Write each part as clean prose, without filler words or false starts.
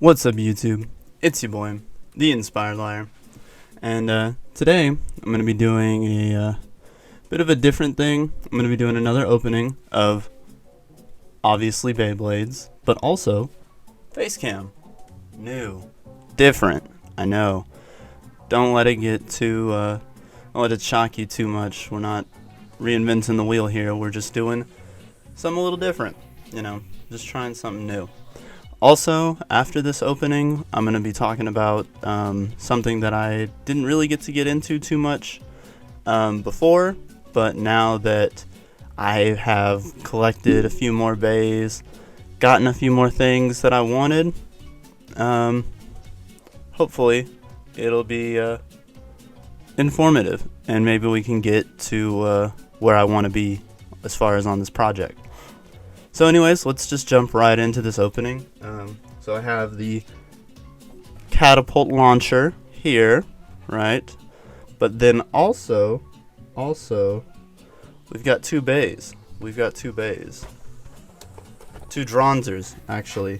What's up, YouTube? It's your boy, the Inspired Liar, and today I'm going to be doing a bit of a different thing. I'm going to be doing another opening of obviously Beyblades, but also face cam. New, different. I know. Don't let it get too. Don't let it shock you too much. We're not reinventing the wheel here. We're just doing something a little different. Just trying something new. Also, after this opening, I'm going to be talking about something that I didn't really get to get into too much before, but now that I have collected a few more bays, gotten a few more things that I wanted, hopefully it'll be informative, and maybe we can get to where I want to be as far as on this project. So anyways, let's just jump right into this opening. So I have the catapult launcher here, right? But then also, we've got two bays. Two Dranzers, actually.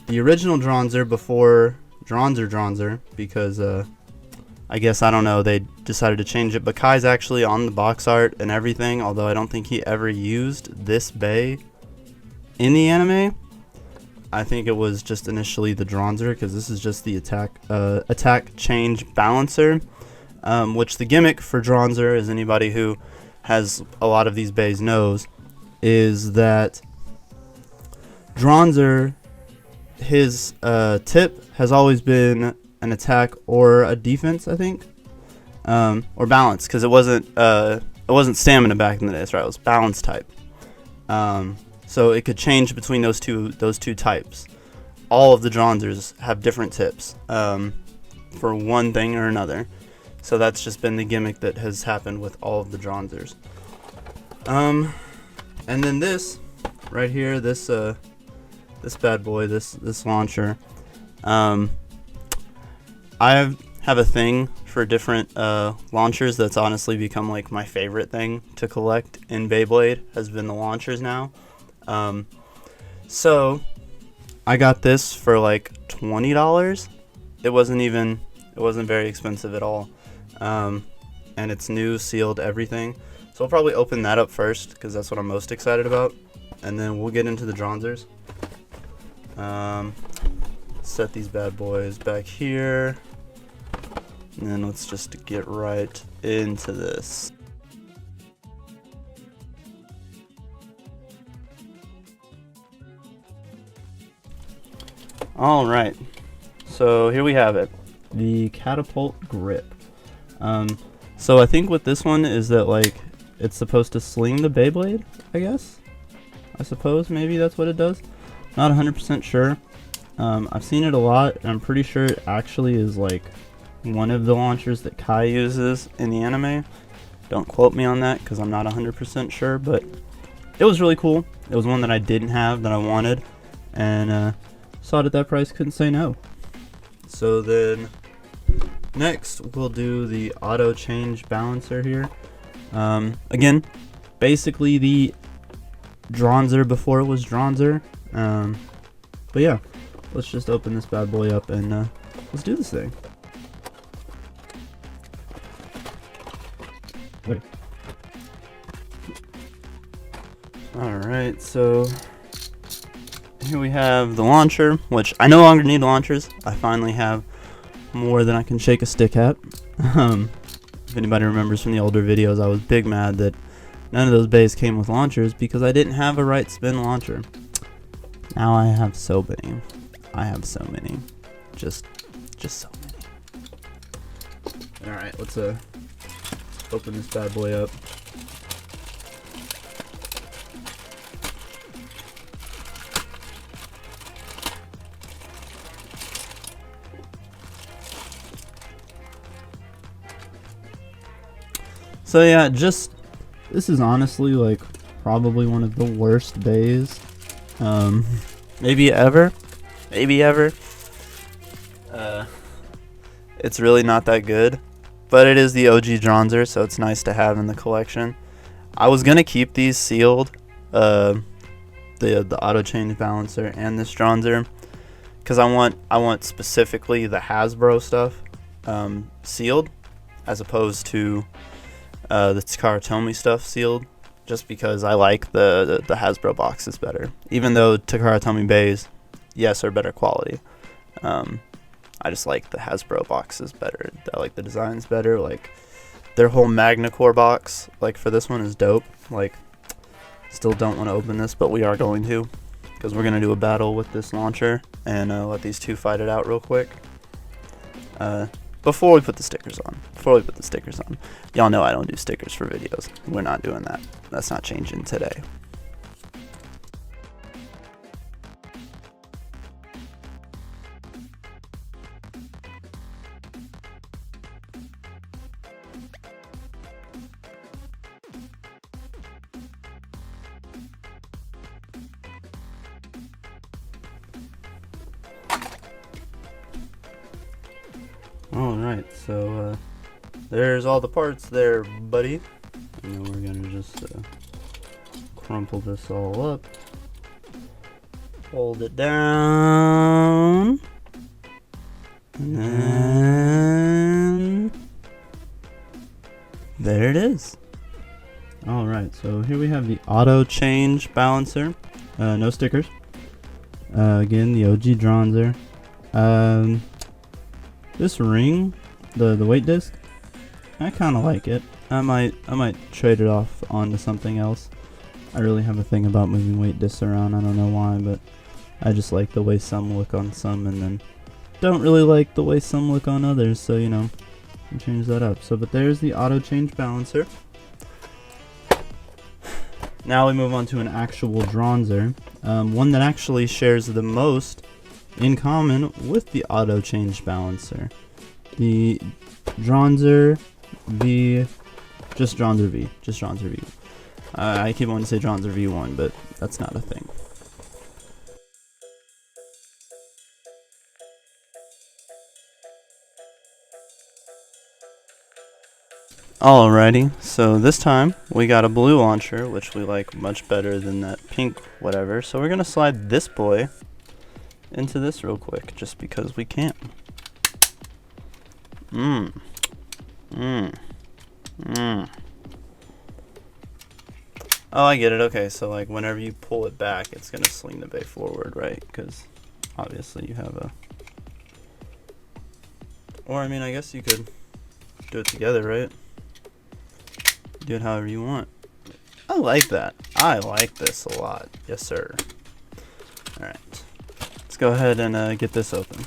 The original Dranzer before Dranzer, because I guess, I don't know, they decided to change it. But Kai's actually on the box art and everything, although I don't think he ever used this bay in the anime. I think it was just initially the Dranzer, because this is just the attack change balancer, which the gimmick for Dranzer, as anybody who has a lot of these bays knows, is that Dranzer, his tip has always been an attack or a defense, I think, or balance, because it wasn't stamina back in the day. That's right, it was balance type. So it could change between those two types. All of the Dranzers have different tips for one thing or another. So that's just been the gimmick that has happened with all of the Dranzers. And then this right here, this bad boy, this launcher. I have a thing for different launchers. That's honestly become like my favorite thing to collect in Beyblade, has been the launchers now. So I got this for like $20. It wasn't very expensive at all. And it's new, sealed, everything. So I'll probably open that up first, because that's what I'm most excited about. And then we'll get into the Dranzers. Set these bad boys back here. And then let's just get right into this. Alright, so here we have it, the catapult grip. So I think with this one is that, like, it's supposed to sling the Beyblade, I suppose, maybe that's what it does. Not 100% sure. I've seen it a lot, and I'm pretty sure it actually is like one of the launchers that Kai uses in the anime. Don't quote me on that, because I'm not 100% sure, but it was really cool. It was one that I didn't have that I wanted, and saw it at that price, couldn't say no. So then next we'll do the auto change balancer here. Again, basically the Dranzer before it was Dranzer. But yeah, let's just open this bad boy up and let's do this thing. Alright, so here we have the launcher, which I no longer need launchers. I finally have more than I can shake a stick at. If anybody remembers from the older videos, I was big mad that none of those bays came with launchers because I didn't have a right spin launcher. Now I have so many. Just so many. Alright, let's open this bad boy up. So yeah, this is honestly like probably one of the worst bays, maybe ever. It's really not that good, but it is the OG Dranzer, so it's nice to have in the collection. I was gonna keep these sealed, the auto change balancer and this Dranzer, because I want specifically the Hasbro stuff sealed, as opposed to the Takara Tomy stuff sealed, just because I like the Hasbro boxes better. Even though Takara Tomy bays, yes, are better quality. I just like the Hasbro boxes better. I like the designs better. Like their whole MagnaCore box, like for this one, is dope. Like, still don't want to open this, but we are going to, because we're gonna do a battle with this launcher and let these two fight it out real quick. Before we put the stickers on. Y'all know I don't do stickers for videos. We're not doing that. That's not changing today. Alright, so there's all the parts there, buddy. And then we're gonna just crumple this all up. Hold it down. And then there it is. Alright, so here we have the auto change balancer. No stickers. Again, the OG Dranzer. This ring, the weight disc, I kind of like it. I might trade it off onto something else. I really have a thing about moving weight discs around. I don't know why, but I just like the way some look on some, and then don't really like the way some look on others. So, you know, you change that up. So, but there's the auto change balancer. Now we move on to an actual Dranzer, one that actually shares the most in common with the auto change balancer. The Dranzer V, just Dranzer V. I keep wanting to say Dranzer V1, but that's not a thing. Alrighty, so this time we got a blue launcher, which we like much better than that pink whatever. So we're gonna slide this boy into this real quick, just because we can. Oh, I get it. Okay, so like whenever you pull it back, it's gonna sling the bay forward, right? Because obviously you have a, or I mean, I guess you could do it together, right? Do it however you want. I like that. I like this a lot. Yes, sir. All right. Let's go ahead and get this open.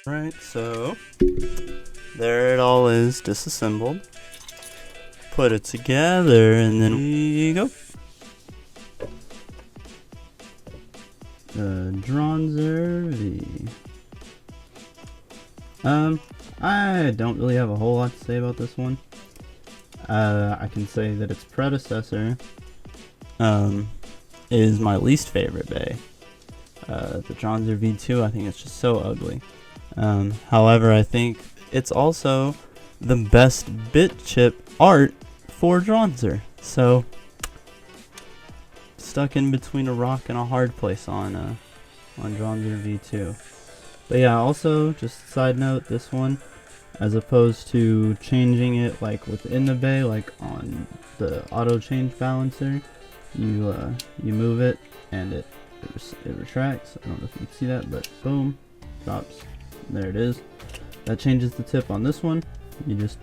Right, so there it all is disassembled. Put it together, and then we go. The Dranzer V. I don't really have a whole lot to say about this one. I can say that its predecessor is my least favorite bay. The Dranzer V2, I think it's just so ugly. However, I think it's also the best bit chip art for Dranzer. So, stuck in between a rock and a hard place on Dranzer V2. But yeah, also, just a side note, this one, as opposed to changing it like within the bay, like on the auto change balancer, you move it and it retracts. I don't know if you can see that, but boom, drops. There it is. That changes the tip on this one. You just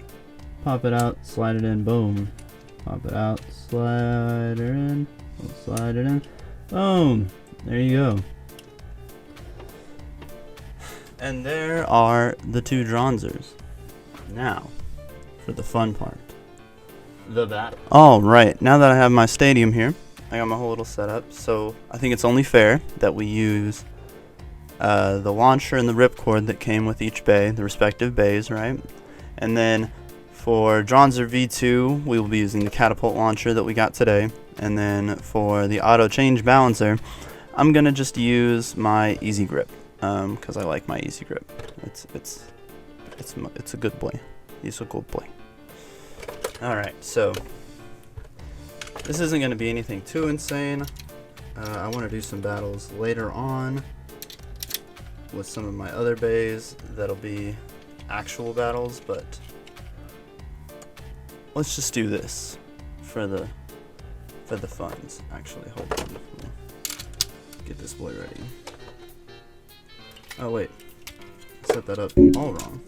pop it out, slide it in, boom. Pop it out, slide it in, slide it in, boom. There you go. And there are the two Dranzers. Now, for the fun part. The battle. Alright, now that I have my stadium here, I got my whole little setup, so I think it's only fair that we use the launcher and the ripcord that came with each bay, the respective bays, right? And then for Dranzer V2, we will be using the catapult launcher that we got today. And then for the auto change balancer, I'm gonna just use my easy grip because I like my easy grip. It's a good boy. He's a good boy. All right, so this isn't gonna be anything too insane. I want to do some battles later on with some of my other bays that'll be actual battles, but let's just do this for the funds. Actually, hold on. Get this boy ready. Oh wait, set that up all wrong.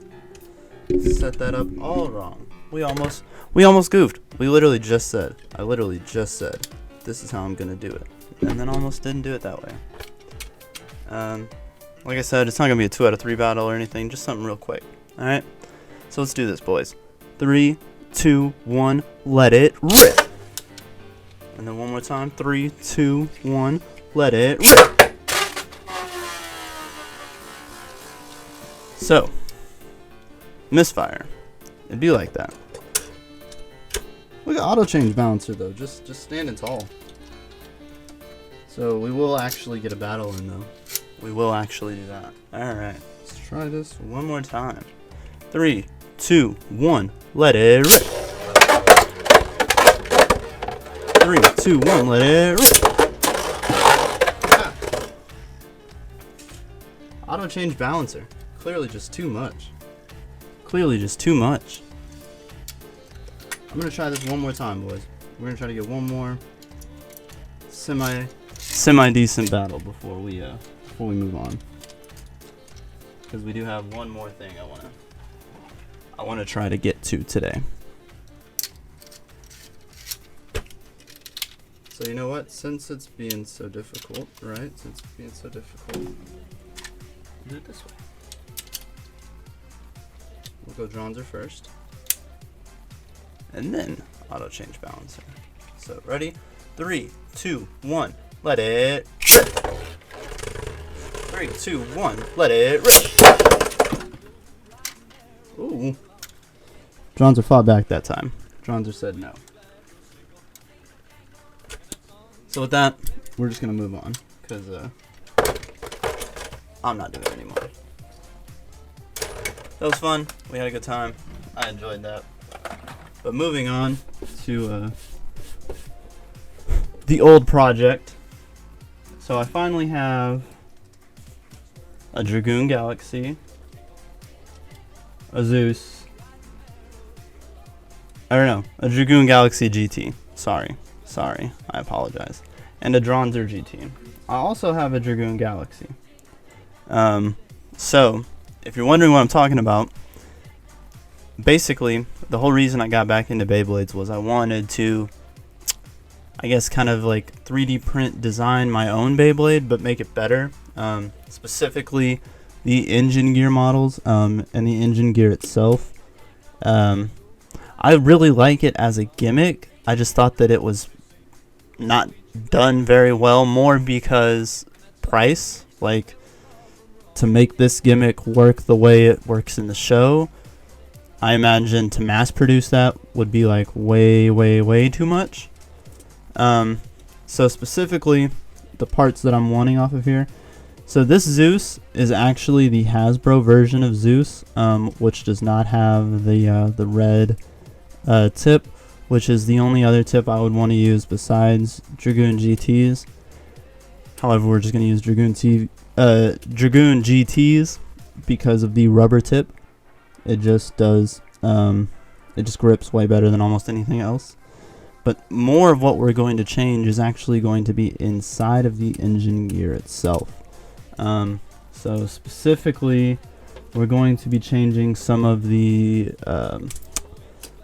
Set that up all wrong. We almost goofed. I literally just said this is how I'm gonna do it, and then almost didn't do it that way. Like I said, it's not gonna be a 2 out of 3 battle or anything, just something real quick. All right, so let's do this, boys. 3, 2, 1, let it rip. And then one more time. 3, 2, 1, let it rip. So, misfire. It'd be like that. Look at auto change balancer though, just standing tall. So we will actually get a battle in though. We will actually do that. Alright, let's try this one more time. 3, 2, 1, let it rip. 3, 2, 1, let it rip. Ah. Auto change balancer. Clearly just too much. Clearly just too much. I'm gonna try this one more time, boys. We're gonna try to get one more semi decent battle before we move on, because we do have one more thing I wanna try to get to today. So you know what? Since it's being so difficult, right? Since it's being so difficult, do it this way. We'll go Dranzer first, and then auto change balancer. So ready? 3, 2, 1, let it rip. 3, 2, 1, let it rip. Ooh. Dranzer fought back that time. Dranzer said no. So with that, we're just gonna move on, because I'm not doing it anymore. That was fun. We had a good time. I enjoyed that. But moving on to the old project. So I finally have a Dragoon Galaxy, a Zeus, a Dragoon Galaxy GT. Sorry, I apologize. And a Dranzer GT. I also have a Dragoon Galaxy. So, if you're wondering what I'm talking about, basically, the whole reason I got back into Beyblades was I wanted to, I guess, kind of like 3D print design my own Beyblade, but make it better. Specifically, the engine gear models and the engine gear itself. I really like it as a gimmick. I just thought that it was not done very well, more because price. Like, to make this gimmick work the way it works in the show, I imagine to mass produce that would be like way too much. So specifically, the parts that I'm wanting off of here. So this Zeus is actually the Hasbro version of Zeus, which does not have the red tip, which is the only other tip I would want to use besides Dragoon GTs. However, we're just going to use Dragoon GTs because of the rubber tip. It just does, it just grips way better than almost anything else. But more of what we're going to change is actually going to be inside of the engine gear itself. So specifically, we're going to be changing some of the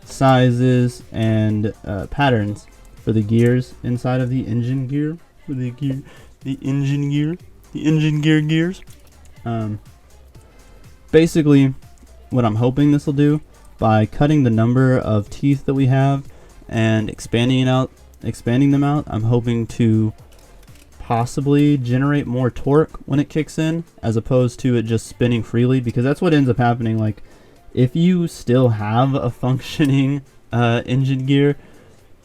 sizes and patterns for the gears inside of the engine gear. The engine gear gears. Basically, what I'm hoping this will do, by cutting the number of teeth that we have and expanding them out, I'm hoping to possibly generate more torque when it kicks in, as opposed to it just spinning freely, because that's what ends up happening. Like, if you still have a functioning engine gear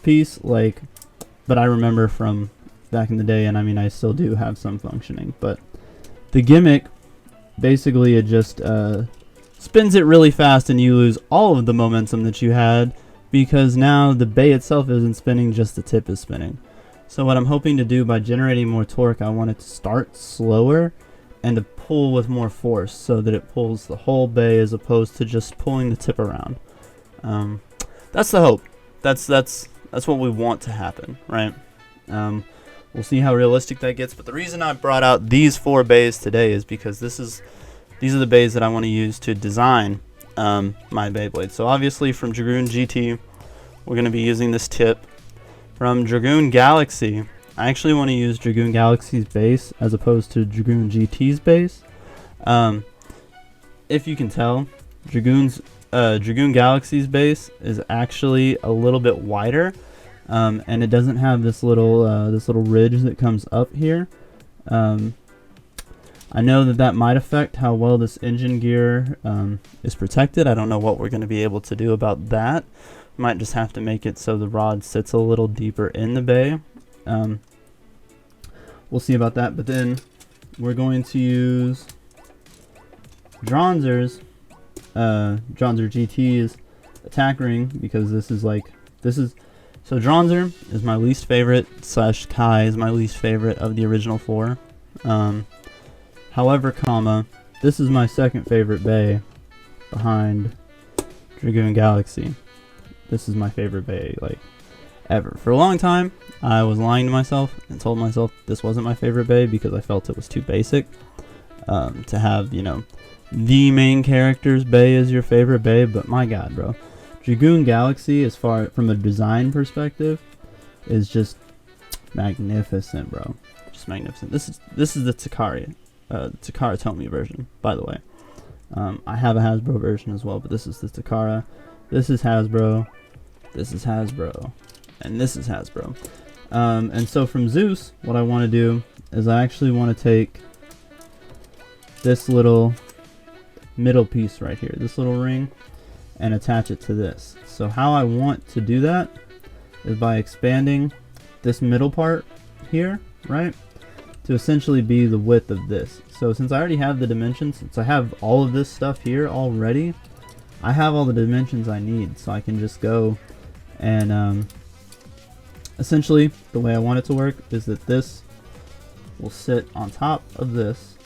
piece, like, but I remember from back in the day, and I mean I still do have some functioning, but the gimmick, basically it just spins it really fast and you lose all of the momentum that you had, because now the bay itself isn't spinning, just the tip is spinning. So what I'm hoping to do by generating more torque, I want it to start slower and to pull with more force, so that it pulls the whole bay as opposed to just pulling the tip around. That's the hope. That's what we want to happen, right? We'll see how realistic that gets. But the reason I brought out these 4 bays today is because these are the bays that I want to use to design my Beyblade. So obviously from Dragoon GT, we're going to be using this tip. From Dragoon Galaxy, I actually want to use Dragoon Galaxy's base as opposed to Dragoon GT's base. If you can tell, Dragoon Galaxy's base is actually a little bit wider, and it doesn't have this little ridge that comes up here. I know that might affect how well this engine gear is protected. I don't know what we're going to be able to do about that. Might just have to make it so the rod sits a little deeper in the bay. We'll see about that. But then we're going to use Dranzer GT's attack ring, because so Dranzer is my least favorite, / Kai is my least favorite of the original 4. However, this is my second favorite bay behind Dragoon Galaxy. This is my favorite bay, like, ever. For a long time, I was lying to myself and told myself this wasn't my favorite bay because I felt it was too basic. To have, the main character's bay as your favorite bay, but my god, bro. Dragoon Galaxy, as far from a design perspective, is just magnificent, bro. Just magnificent. This is the Takara Tomy version, by the way. I have a Hasbro version as well, but this is the Takara. This is Hasbro. This is Hasbro. And this is Hasbro. And so from Zeus, what I want to do is I actually want to take this little middle piece right here, this little ring, and attach it to this. So how I want to do that is by expanding this middle part here, right, to essentially be the width of this. So since I already have the dimensions, since I have all of this stuff here already, I have all the dimensions I need, so I can just go and essentially the way I want it to work is that this will sit on top of this.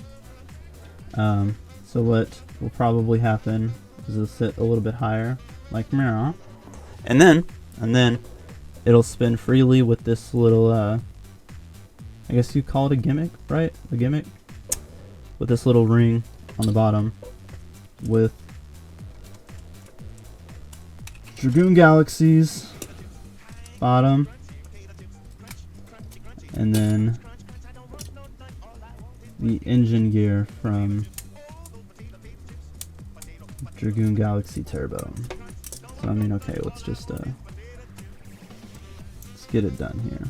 So what will probably happen is it'll sit a little bit higher, like mirror, and then it'll spin freely with this little I guess you call it a gimmick, right? A gimmick with this little ring on the bottom with Dragoon Galaxy's bottom, and then the engine gear from Dragoon Galaxy Turbo. So I mean, okay, let's just let's get it done here.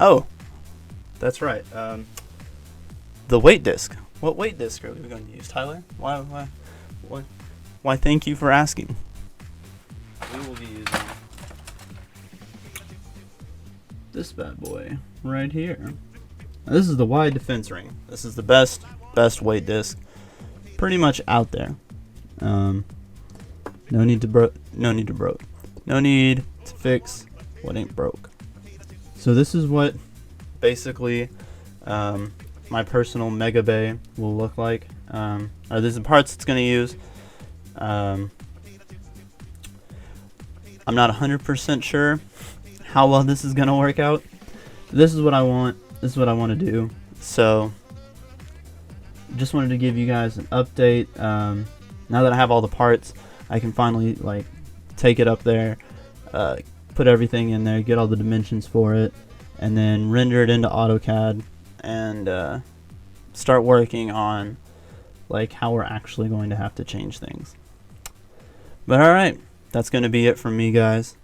Oh, that's right. The weight disc. What weight disc are we going to use, Tyler? Why? Thank you for asking. We will be using this bad boy right here. Now, this is the wide defense ring. This is the best weight disc, pretty much out there. No need to fix what ain't broke. So this is what basically my personal Mega Bay will look like. Or these are the parts it's going to use. I'm not 100% sure how well this is going to work out. This is what I want. This is what I want to do. So just wanted to give you guys an update. Now that I have all the parts, I can finally take it up there, put everything in there, get all the dimensions for it, and then render it into AutoCAD and start working on like how we're actually going to have to change things. But alright, that's going to be it from me, guys.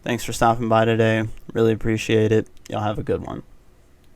Thanks for stopping by today. Really appreciate it. Y'all have a good one.